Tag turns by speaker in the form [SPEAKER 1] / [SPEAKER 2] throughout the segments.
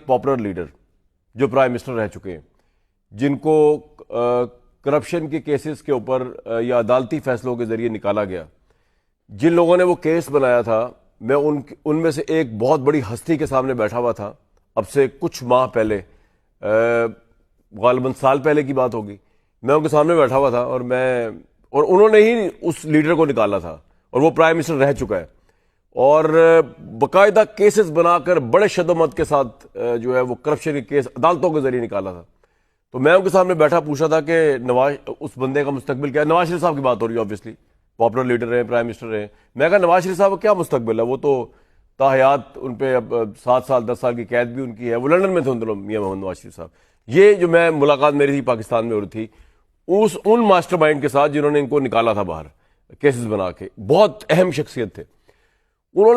[SPEAKER 1] Popular leader جو prime minister رہ چکے ہیں، جن کو کرپشن کے کیسز کے اوپر یا عدالتی فیصلوں کے ذریعے نکالا گیا، جن لوگوں نے وہ کیس بنایا تھا، میں ان میں سے ایک بہت بڑی ہستی کے سامنے بیٹھا ہوا تھا اب سے کچھ ماہ پہلے، غالباً سال پہلے کی بات ہوگی. میں ان کے سامنے بیٹھا ہوا تھا اور انہوں نے ہی اس لیڈر کو نکالا تھا اور وہ پرائم منسٹر رہ چکا ہے، اور باقاعدہ کیسز بنا کر بڑے شد و مت کے ساتھ جو ہے وہ کرپشن کے کیس عدالتوں کے ذریعے نکالا تھا. تو میں ان کے سامنے بیٹھا پوچھا تھا کہ اس بندے کا مستقبل کیا ہے. نواز شریف صاحب کی بات ہو رہی ہے، آبویسلی پاپولر لیڈر رہے، پرائم منسٹر رہے. میں کہا نواز شریف صاحب کا کیا مستقبل ہے، وہ تو تاحیات ان پہ اب 7 سال 10 سال کی قید بھی ان کی ہے. وہ لندن میں تھے ان دنوں میاں محمد نواز شریف صاحب. یہ جو میں ملاقات میری تھی پاکستان میں ہو رہی تھی ان ماسٹر مائنڈ کے ساتھ جنہوں نے ان کو نکالا تھا باہر کیسز بنا کے. بہت اہم شخصیت تھے. انہوں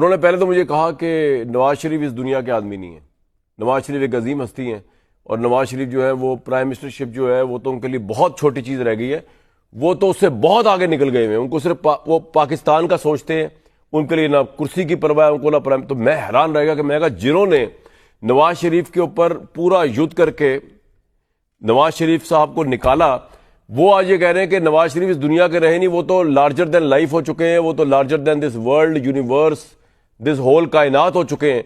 [SPEAKER 1] نے پہلے تو مجھے کہا کہ نواز شریف اس دنیا کے آدمی نہیں ہے، نواز شریف ایک عظیم ہستی ہیں، اور نواز شریف جو ہے وہ پرائم منسٹر شپ جو ہے وہ تو ان کے لیے بہت چھوٹی چیز رہ گئی ہے، وہ تو اس سے بہت آگے نکل گئے ہیں. ان کو صرف وہ پاکستان کا سوچتے ہیں، ان کے لیے نہ کرسی کی پرواہ ہے ان کو نہ پرائم. تو میں حیران رہ گیا کہ میں کہا جنہوں نے نواز شریف کے اوپر پورا یدھ کر کے نواز شریف صاحب کو نکالا، وہ آج یہ کہہ رہے ہیں کہ نواز شریف اس دنیا کے رہے نہیں، وہ تو لارجر دین لائف ہو چکے ہیں، وہ تو larger than this world universe this whole کائنات ہو چکے ہیں.